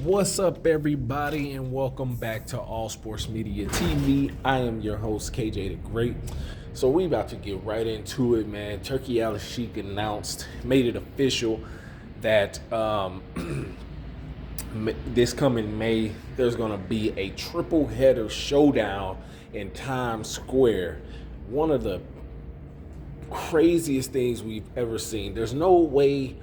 What's up, everybody, and welcome back to All Sports Media TV. I am your host, KJ the Great. So we about to get right into it, man. Turkey ALSHIK announced, made it official that this coming May, there's going to be a triple header showdown in Times Square. One of the craziest things we've ever seen. There's no way.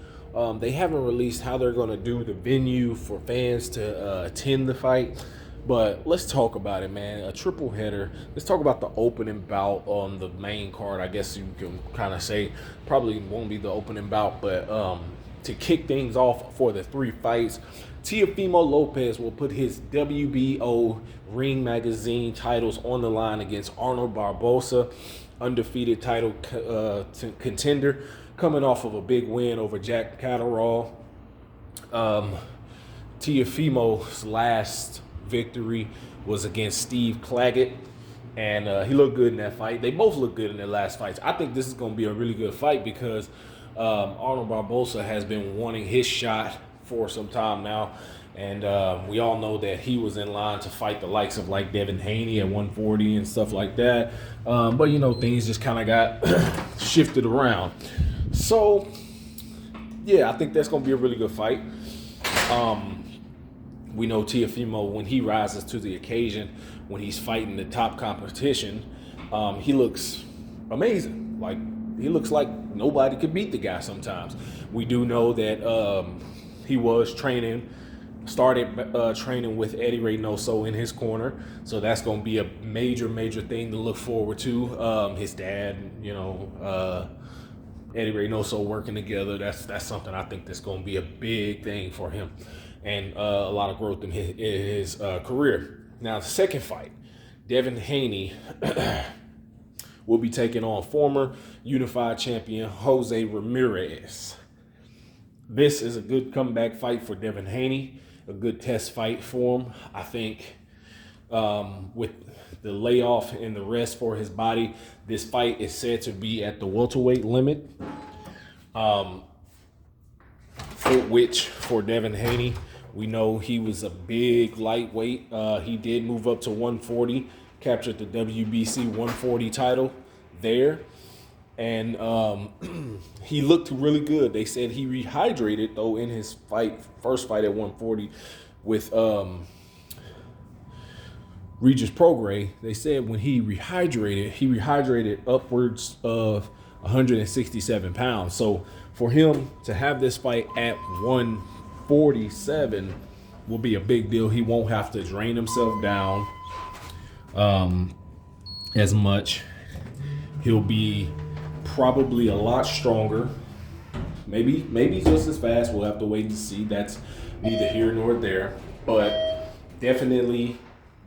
They haven't released how they're going to do the venue for fans to attend the fight. But let's talk about it, man. A triple header. Let's talk about the opening bout on the main card. I guess you can kind of say probably won't be the opening bout, but to kick things off for the three fights, Teofimo Lopez will put his WBO Ring Magazine titles on the line against Arnold Barboza, undefeated title contender, coming off of a big win over Jack Catterall. Teofimo's last victory was against Steve Claggett, and he looked good in that fight. They both looked good in their last fights. I think this is going to be a really good fight because Arnold Barboza has been wanting his shot for some time now, and we all know that he was in line to fight the likes of like Devin Haney at 140 and stuff like that. But you know, things just kind of got shifted around. So, yeah, I think that's going to be a really good fight. We know Teofimo, when he rises to the occasion, when he's fighting the top competition, he looks amazing. Like, he looks like nobody could beat the guy sometimes. We do know that he was started training with Eddie Reynoso in his corner. So that's going to be a major, major thing to look forward to. His dad, Eddie Reynoso working together, that's something I think that's going to be a big thing for him and a lot of growth in his career. Now, the second fight, Devin Haney will be taking on former unified champion Jose Ramirez. This is a good comeback fight for Devin Haney, a good test fight for him. I think with the layoff and the rest for his body, this fight is said to be at the welterweight limit, for Devin Haney, we know he was a big lightweight. He did move up to 140, captured the WBC 140 title there, and he looked really good. They said he rehydrated, though, in his first fight at 140 with Regis Prograis. They said when he rehydrated upwards of 167 pounds. So for him to have this fight at 147 will be a big deal. He won't have to drain himself down as much. He'll be probably a lot stronger. Maybe just as fast. We'll have to wait and see. That's neither here nor there. But definitely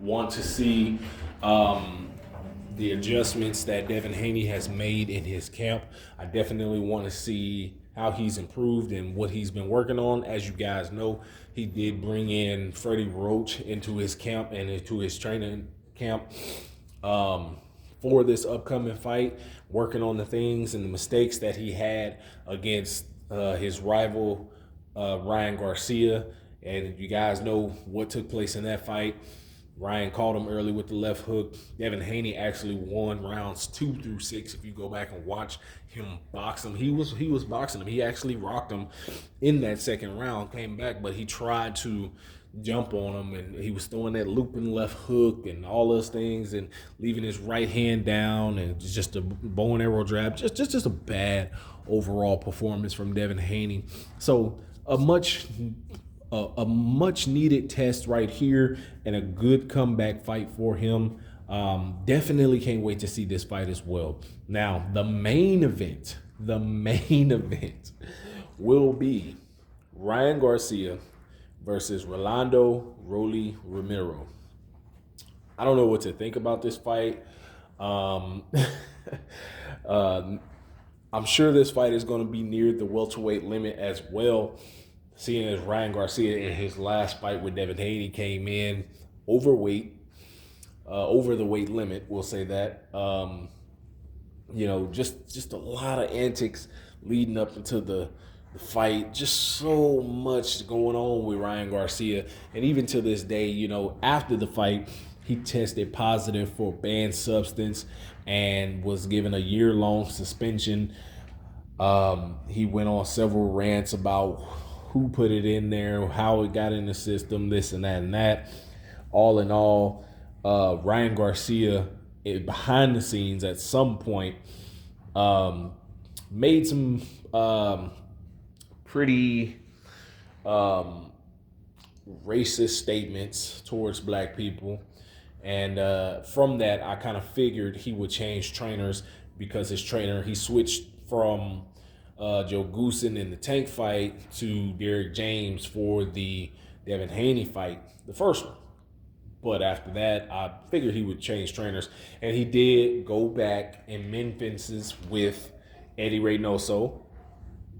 want to see the adjustments that Devin Haney has made in his camp. I definitely want to see how he's improved and what he's been working on. As you guys know, he did bring in Freddie Roach into his camp and into his training camp for this upcoming fight, working on the things and the mistakes that he had against his rival, Ryan Garcia. And you guys know what took place in that fight. Ryan caught him early with the left hook. Devin Haney actually won rounds 2 through 6. If you go back and watch him box him, he was boxing him. He actually rocked him in that second round, came back, but he tried to jump on him, and he was throwing that looping left hook and all those things and leaving his right hand down, and just a bow and arrow jab. Just a bad overall performance from Devin Haney. So a much needed test right here and a good comeback fight for him. Definitely can't wait to see this fight as well. Now, the main event will be Ryan Garcia versus Rolando Rolly Romero. I don't know what to think about this fight. I'm sure this fight is going to be near the welterweight limit as well, seeing as Ryan Garcia in his last fight with Devin Haney came in overweight, over the weight limit, we'll say that. Just a lot of antics leading up into the the fight, just so much going on with Ryan Garcia. And even to this day, you know, after the fight, he tested positive for banned substance and was given a year-long suspension. He went on several rants about who put it in there, how it got in the system, this and that and that. All in all, Ryan Garcia, behind the scenes at some point, made some pretty racist statements towards black people. And from that, I kind of figured he would change trainers because his trainer, he switched from Joe Goosen in the Tank fight to Derek James for the Devin Haney fight, the first one. But after that, I figured he would change trainers. And he did go back and mend fences with Eddie Reynoso.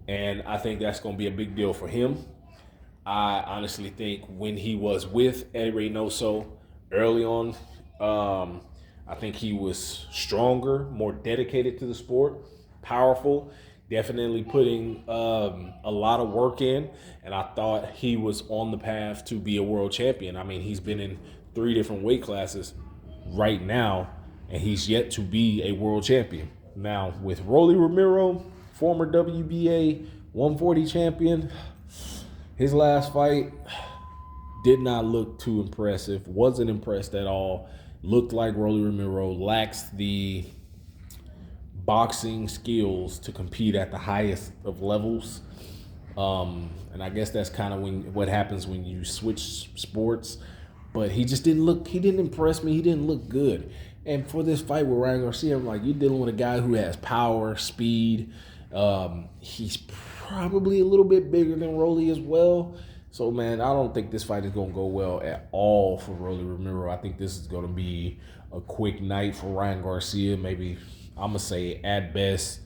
And I think that's going to be a big deal for him. I honestly think when he was with Eddie Reynoso early on, I think he was stronger, more dedicated to the sport, powerful, definitely putting a lot of work in. And I thought he was on the path to be a world champion. I mean, he's been in 3 different weight classes right now, and he's yet to be a world champion. Now, with Rolly Romero, former WBA 140 champion, his last fight did not look too impressive. Wasn't impressed at all. Looked like Rolly Romero lacks the boxing skills to compete at the highest of levels. And I guess that's kind of what happens when you switch sports. But he just didn't look, he didn't impress me. He didn't look good. And for this fight with Ryan Garcia, I'm like, you're dealing with a guy who has power, speed. He's probably a little bit bigger than Rolly as well. So, man, I don't think this fight is going to go well at all for Rolly Romero. I think this is going to be a quick night for Ryan Garcia. Maybe, I'm going to say, at best,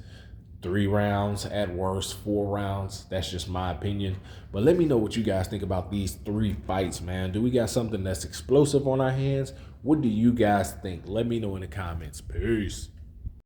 3 rounds, at worst 4 rounds. That's just my opinion. But let me know what you guys think about these 3 fights, man. Do we got something that's explosive on our hands? What do you guys think? Let me know in the comments. Peace.